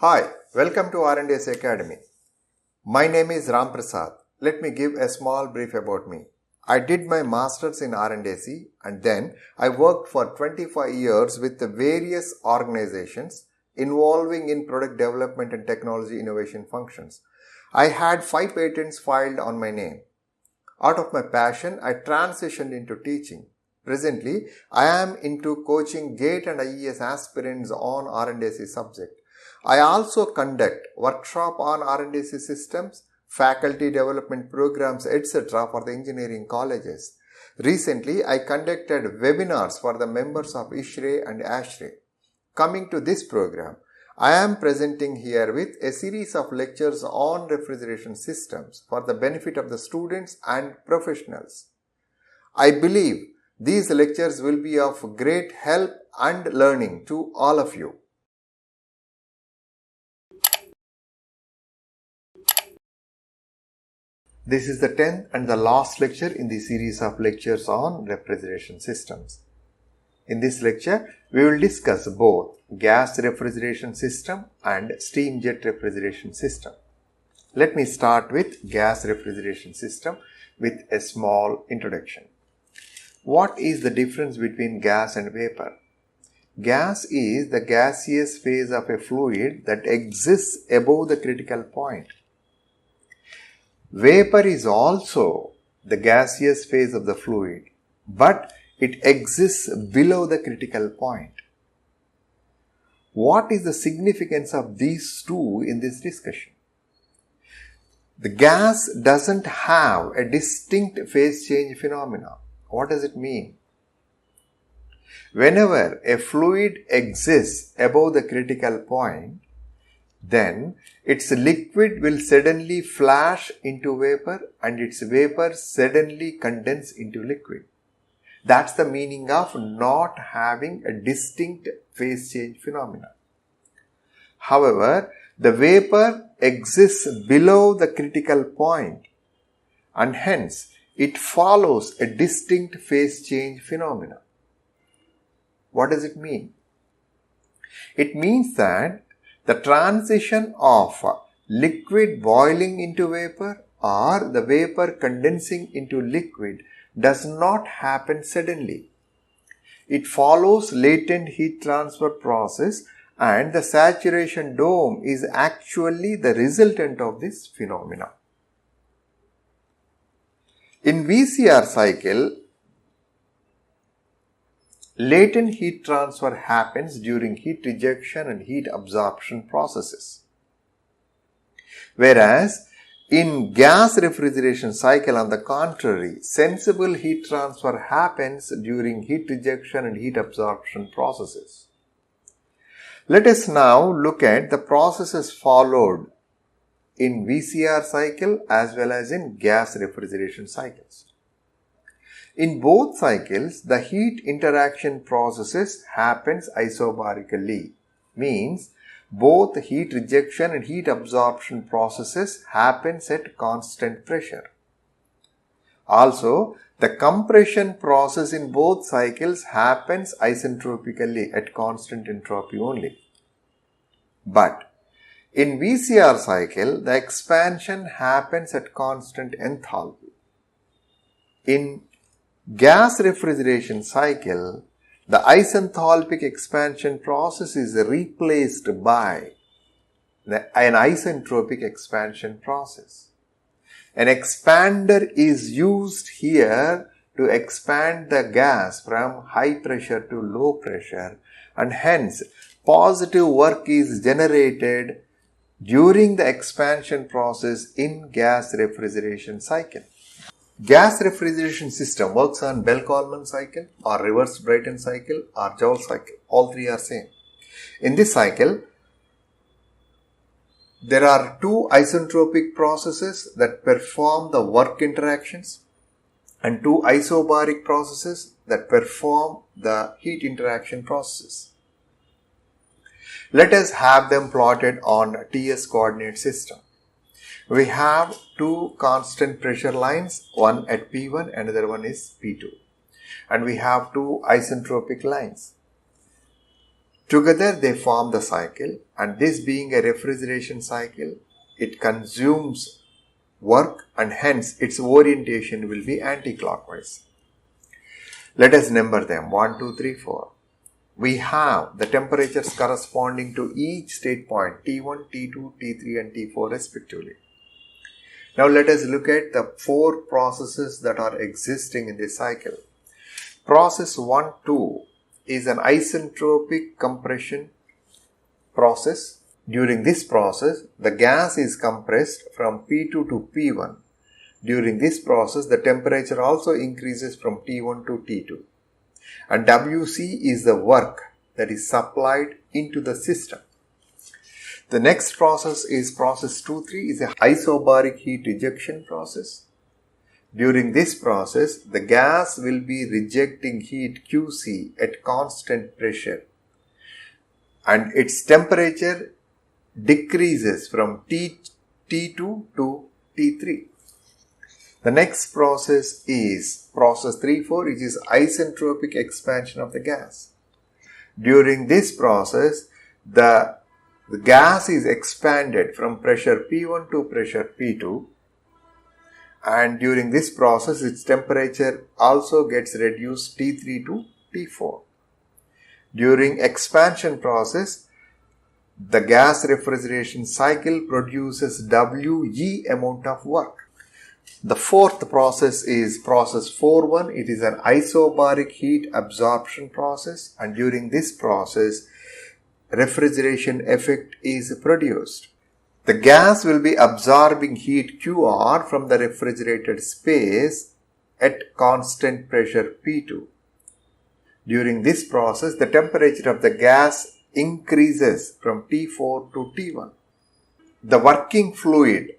Hi, welcome to R&AC Academy. My name is Ram Prasad. Let me give a small brief about me. I did my masters in R&AC and then I worked for 25 years with the various organizations involving in product development and technology innovation functions. I had 5 patents filed on my name. Out of my passion, I transitioned into teaching. Presently, I am into coaching GATE and IES aspirants on R&AC subject. I also conduct workshop on R&AC systems, faculty development programs, etc. for the engineering colleges. Recently, I conducted webinars for the members of ISHRE and ASHRE. Coming to this program, I am presenting here with a series of lectures on refrigeration systems for the benefit of the students and professionals. I believe these lectures will be of great help and learning to all of you. This is the 10th and the last lecture in the series of lectures on refrigeration systems. In this lecture, we will discuss both gas refrigeration system and steam jet refrigeration system. Let me start with gas refrigeration system with a small introduction. What is the difference between gas and vapor? Gas is the gaseous phase of a fluid that exists above the critical point. Vapor is also the gaseous phase of the fluid, but it exists below the critical point. What is the significance of these two in this discussion? The gas doesn't have a distinct phase change phenomena. What does it mean? Whenever a fluid exists above the critical point, then its liquid will suddenly flash into vapor and its vapor suddenly condense into liquid. That's the meaning of not having a distinct phase change phenomena. However, the vapor exists below the critical point and hence it follows a distinct phase change phenomena. What does it mean? It means that the transition of liquid boiling into vapor or the vapor condensing into liquid does not happen suddenly. It follows latent heat transfer process and the saturation dome is actually the resultant of this phenomena. In VCR cycle, latent heat transfer happens during heat rejection and heat absorption processes. Whereas in gas refrigeration cycle, on the contrary, sensible heat transfer happens during heat rejection and heat absorption processes. Let us now look at the processes followed in VCR cycle as well as in gas refrigeration cycles. In both cycles, the heat interaction processes happens isobarically, means both heat rejection and heat absorption processes happens at constant pressure. Also, the compression process in both cycles happens isentropically at constant entropy only. But in VCR cycle, the expansion happens at constant enthalpy. In gas refrigeration cycle, the isenthalpic expansion process is replaced by an isentropic expansion process. An expander is used here to expand the gas from high pressure to low pressure, and hence positive work is generated during the expansion process in gas refrigeration cycle. Gas refrigeration system works on Bell-Coleman cycle or reverse Brayton cycle or Joule cycle. All three are same. In this cycle, there are two isentropic processes that perform the work interactions and two isobaric processes that perform the heat interaction processes. Let us have them plotted on TS coordinate system. We have two constant pressure lines, one at P1, another one is P2. And we have two isentropic lines. Together they form the cycle, and this being a refrigeration cycle, it consumes work and hence its orientation will be anti-clockwise. Let us number them 1, 2, 3, 4. We have the temperatures corresponding to each state point T1, T2, T3 and T4 respectively. Now let us look at the 4 processes that are existing in this cycle. Process 1, 2 is an isentropic compression process. During this process, the gas is compressed from P2 to P1. During this process, the temperature also increases from T1 to T2. And WC is the work that is supplied into the system. The next process is process 2-3 is an isobaric heat rejection process. During this process, the gas will be rejecting heat QC at constant pressure and its temperature decreases from T2 to T3. The next process is process 3-4, which is isentropic expansion of the gas. During this process, the gas is expanded from pressure P1 to pressure P2, and during this process, its temperature also gets reduced T3 to T4. During expansion process, the gas refrigeration cycle produces WE amount of work. The fourth process is process 4-1. It is an isobaric heat absorption process, and during this process, refrigeration effect is produced. The gas will be absorbing heat QR from the refrigerated space at constant pressure P2. During this process, the temperature of the gas increases from T4 to T1. The working fluid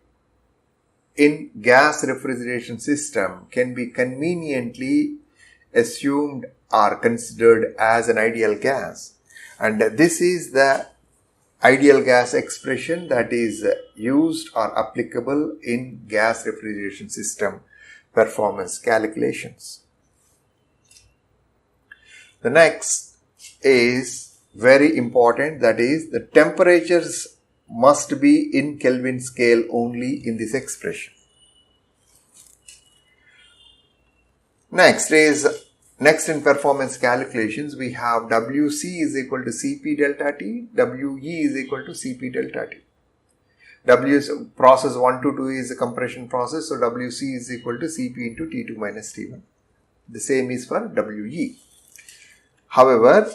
in gas refrigeration system can be conveniently assumed or considered as an ideal gas, and this is the ideal gas expression that is used or applicable in gas refrigeration system performance calculations. The next is very important, that is the temperatures must be in Kelvin scale only in this expression. Next in performance calculations, we have WC is equal to Cp delta T, WE is equal to Cp delta T. Process 1 to 2 is a compression process, so WC is equal to Cp into T2 minus T1. The same is for WE. However,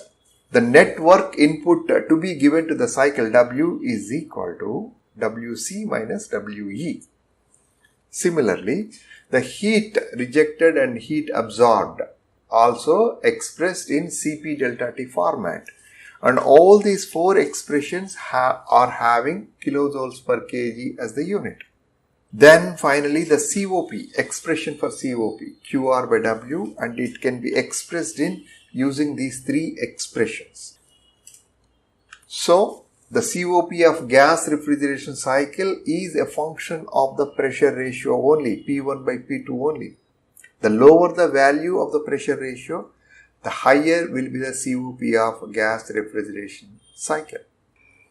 the net work input to be given to the cycle W is equal to WC minus WE. Similarly, the heat rejected and heat absorbed also expressed in Cp delta T format, and all these 4 expressions are having kilojoules per kg as the unit. Then finally the COP, expression for COP, QR by W, and it can be expressed in using these 3 expressions. So the COP of gas refrigeration cycle is a function of the pressure ratio only, P1 by P2 only. The lower the value of the pressure ratio, the higher will be the COP of gas refrigeration cycle.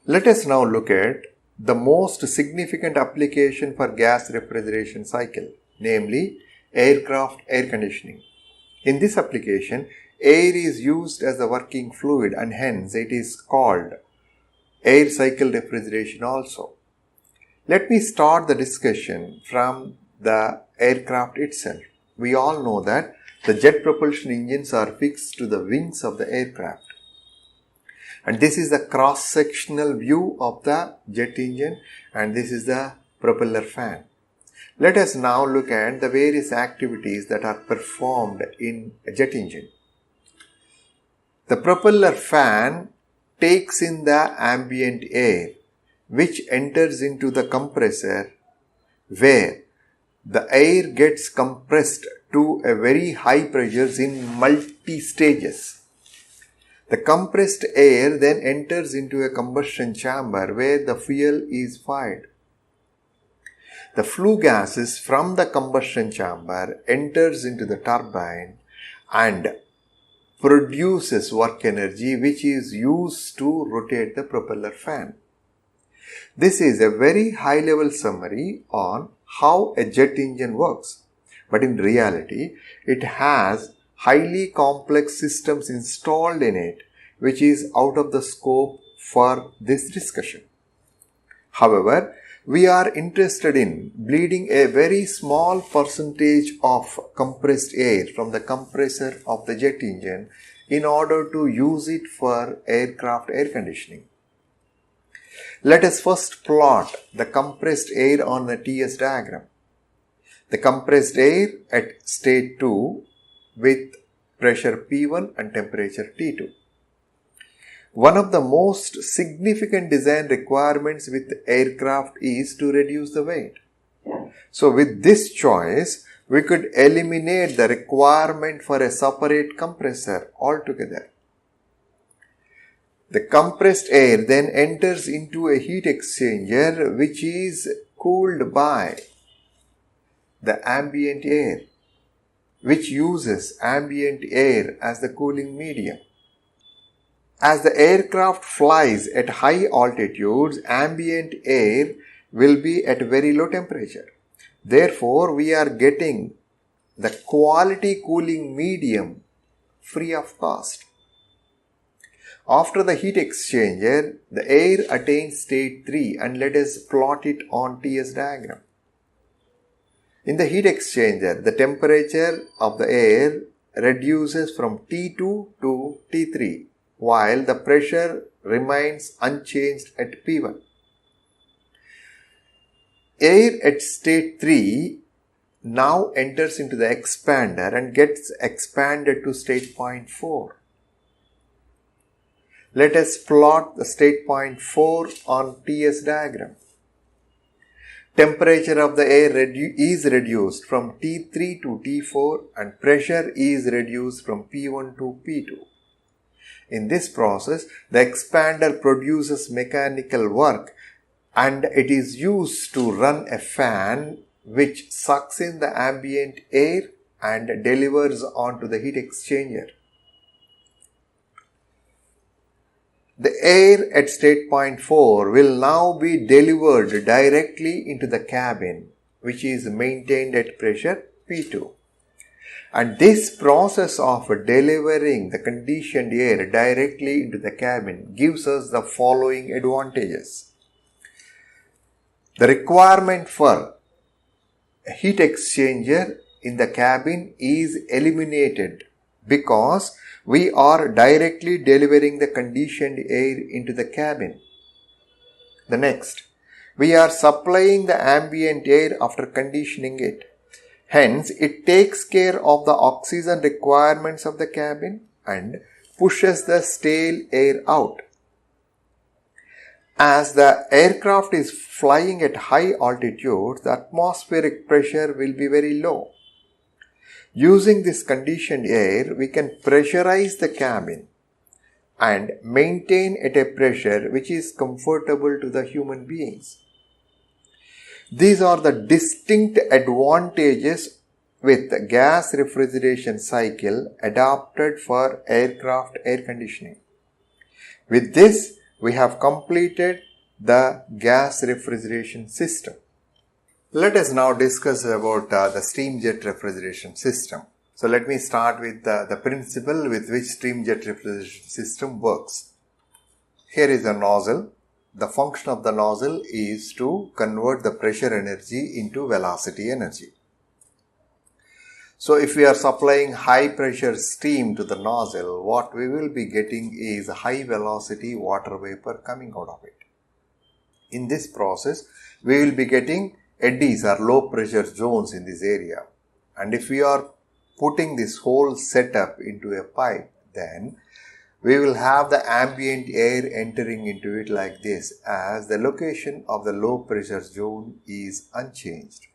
Let us now look at the most significant application for gas refrigeration cycle, namely aircraft air conditioning. In this application, air is used as the working fluid and hence it is called air cycle refrigeration also. Let me start the discussion from the aircraft itself. We all know that the jet propulsion engines are fixed to the wings of the aircraft. And this is the cross-sectional view of the jet engine, and this is the propeller fan. Let us now look at the various activities that are performed in a jet engine. The propeller fan takes in the ambient air which enters into the compressor, where the air gets compressed to a very high pressures in multi-stages. The compressed air then enters into a combustion chamber where the fuel is fired. The flue gases from the combustion chamber enters into the turbine, and produces work energy which is used to rotate the propeller fan. This is a very high level summary on how a jet engine works, but in reality it has highly complex systems installed in it which is out of the scope for this discussion. However, we are interested in bleeding a very small percentage of compressed air from the compressor of the jet engine in order to use it for aircraft air conditioning. Let us first plot the compressed air on a TS diagram. The compressed air at state 2 with pressure P1 and temperature T2. One of the most significant design requirements with aircraft is to reduce the weight. So with this choice, we could eliminate the requirement for a separate compressor altogether. The compressed air then enters into a heat exchanger which is cooled by the ambient air, which uses ambient air as the cooling medium. As the aircraft flies at high altitudes, ambient air will be at very low temperature. Therefore, we are getting the quality cooling medium free of cost. After the heat exchanger, the air attains state 3 and let us plot it on TS diagram. In the heat exchanger, the temperature of the air reduces from T2 to T3 while the pressure remains unchanged at P1. Air at state 3 now enters into the expander and gets expanded to state point 4. Let us plot the state point 4 on TS diagram. Temperature of the air is reduced from T3 to T4 and pressure is reduced from P1 to P2. In this process, the expander produces mechanical work and it is used to run a fan which sucks in the ambient air and delivers onto the heat exchanger. The air at state point 4 will now be delivered directly into the cabin which is maintained at pressure P2. And this process of delivering the conditioned air directly into the cabin gives us the following advantages. The requirement for a heat exchanger in the cabin is eliminated because we are directly delivering the conditioned air into the cabin. The next, we are supplying the ambient air after conditioning it. Hence, it takes care of the oxygen requirements of the cabin and pushes the stale air out. As the aircraft is flying at high altitude, the atmospheric pressure will be very low. Using this conditioned air, we can pressurize the cabin and maintain at a pressure which is comfortable to the human beings. These are the distinct advantages with the gas refrigeration cycle adopted for aircraft air conditioning. With this, we have completed the gas refrigeration system. Let us now discuss about the steam jet refrigeration system. So let me start with the principle with which steam jet refrigeration system works. Here is a nozzle. The function of the nozzle is to convert the pressure energy into velocity energy. So if we are supplying high pressure steam to the nozzle, what we will be getting is high velocity water vapor coming out of it. In this process, we will be getting eddies or low pressure zones in this area. And if we are putting this whole setup into a pipe, then we will have the ambient air entering into it like this, as the location of the low pressure zone is unchanged.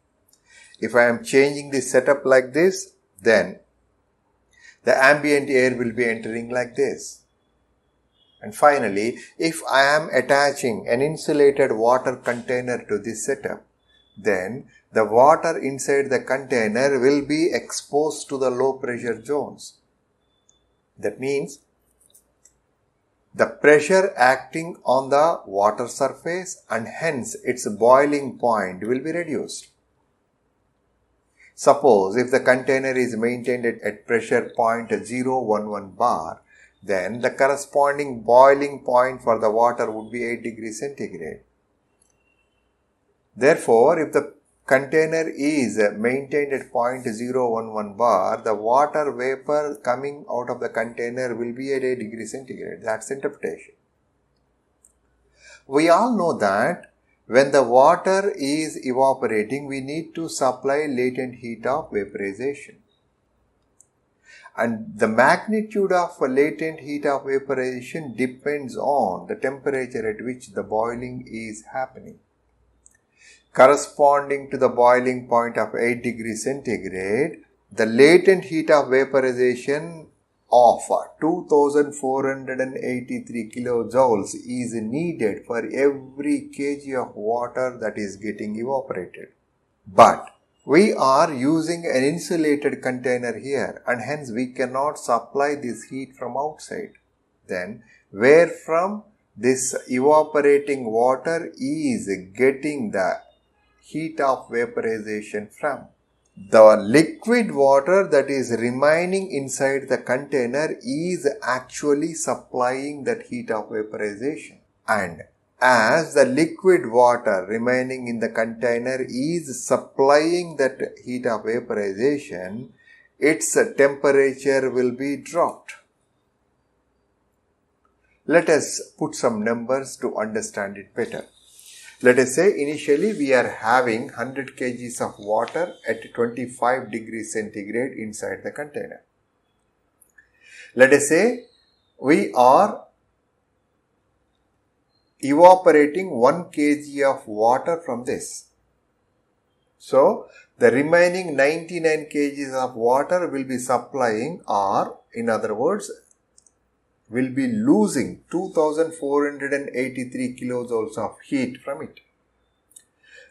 If I am changing this setup like this, then the ambient air will be entering like this. And finally, if I am attaching an insulated water container to this setup, then the water inside the container will be exposed to the low pressure zones. That means the pressure acting on the water surface and hence its boiling point will be reduced. Suppose if the container is maintained at pressure point 011 bar, then the corresponding boiling point for the water would be 8 degrees centigrade. Therefore, if the container is maintained at point 011 bar, the water vapor coming out of the container will be at 8 degrees centigrade. That's interpretation. We all know that when the water is evaporating, we need to supply latent heat of vaporization. And the magnitude of latent heat of vaporization depends on the temperature at which the boiling is happening. Corresponding to the boiling point of 8 degrees centigrade, the latent heat of vaporization of 2483 kilojoules is needed for every kg of water that is getting evaporated. But we are using an insulated container here and hence we cannot supply this heat from outside. Then where from this evaporating water is getting the heat of vaporization from? The liquid water that is remaining inside the container is actually supplying that heat of vaporization. And as the liquid water remaining in the container is supplying that heat of vaporization, its temperature will be dropped. Let us put some numbers to understand it better. Let us say initially we are having 100 kgs of water at 25 degrees centigrade inside the container. Let us say we are evaporating 1 kg of water from this. So, the remaining 99 kgs of water will be supplying, or in other words, will be losing 2483 kilojoules of heat from it.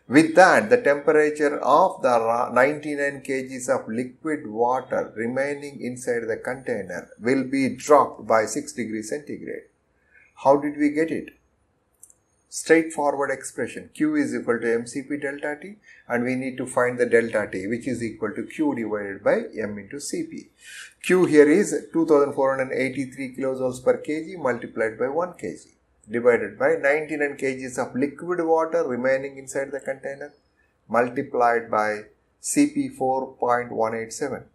With that, the temperature of the 99 kgs of liquid water remaining inside the container will be dropped by 6 degrees centigrade. How did we get it? Straightforward expression. Q is equal to mCp delta T and we need to find the delta T, which is equal to Q divided by m into Cp. Q here is 2483 kilojoules per kg multiplied by 1 kg divided by 99 kgs of liquid water remaining inside the container multiplied by Cp 4.187.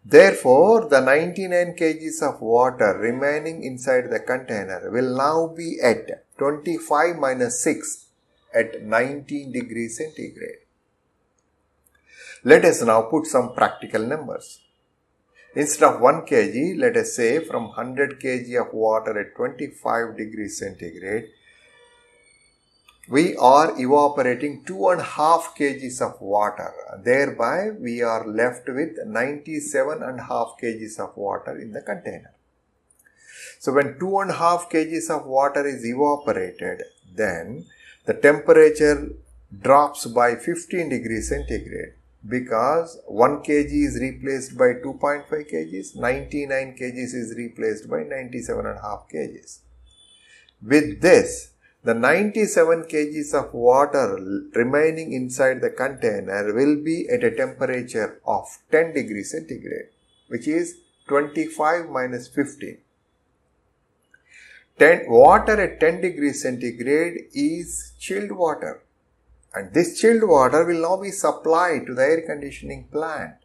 Therefore, the 99 kgs of water remaining inside the container will now be at 25 minus 6 at 19 degrees centigrade. Let us now put some practical numbers. Instead of 1 kg, let us say from 100 kg of water at 25 degrees centigrade, we are evaporating 2.5 kgs of water. Thereby, we are left with 97.5 kgs of water in the container. So, when 2.5 kgs of water is evaporated, then the temperature drops by 15 degrees centigrade because 1 kg is replaced by 2.5 kgs, 99 kgs is replaced by 97.5 kgs. With this, the 97 kgs of water remaining inside the container will be at a temperature of 10 degrees centigrade, which is 25 minus 15. Water at 10 degrees centigrade is chilled water. And this chilled water will now be supplied to the air conditioning plant,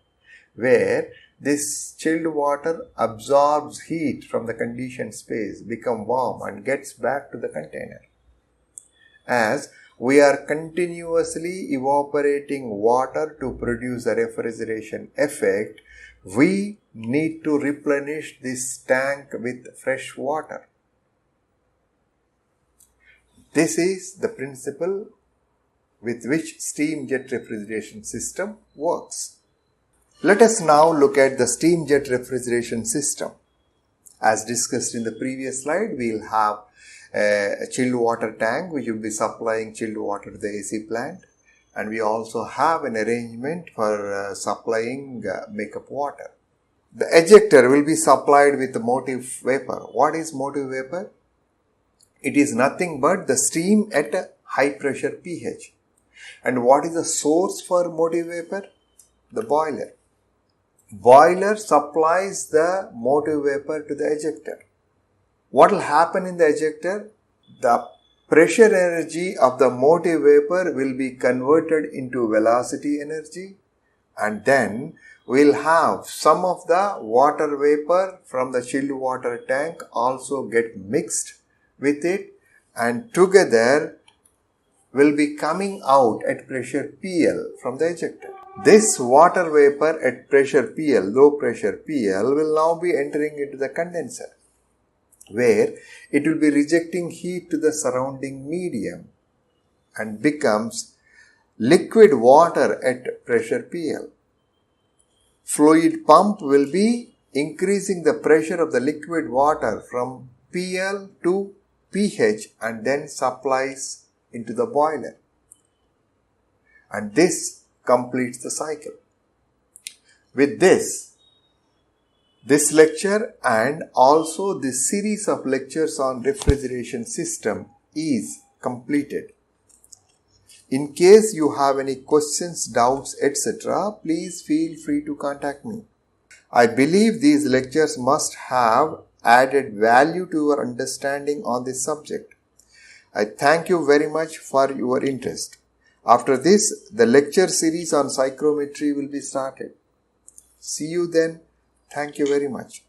where this chilled water absorbs heat from the conditioned space, becomes warm and gets back to the container. As we are continuously evaporating water to produce a refrigeration effect, we need to replenish this tank with fresh water. This is the principle with which steam jet refrigeration system works. Let us now look at the steam jet refrigeration system. As discussed in the previous slide, we will have a chilled water tank which will be supplying chilled water to the AC plant, and we also have an arrangement for supplying makeup water. The ejector will be supplied with motive vapor. What is motive vapor? It is nothing but the steam at a high pressure pH. And what is the source for motive vapor? The boiler. Boiler supplies the motive vapor to the ejector. What will happen in the ejector? The pressure energy of the motive vapor will be converted into velocity energy, and then we'll have some of the water vapor from the chilled water tank also get mixed with it, and together will be coming out at pressure PL from the ejector. This water vapor at pressure PL, low pressure PL, will now be entering into the condenser, where it will be rejecting heat to the surrounding medium and becomes liquid water at pressure PL. Fluid pump will be increasing the pressure of the liquid water from PL to pH and then supplies into the boiler. And this completes the cycle. With this lecture and also this series of lectures on refrigeration system is completed. In case you have any questions, doubts, etc., please feel free to contact me. I believe these lectures must have added value to your understanding on this subject. I thank you very much for your interest. After this, the lecture series on psychrometry will be started. See you then. Thank you very much.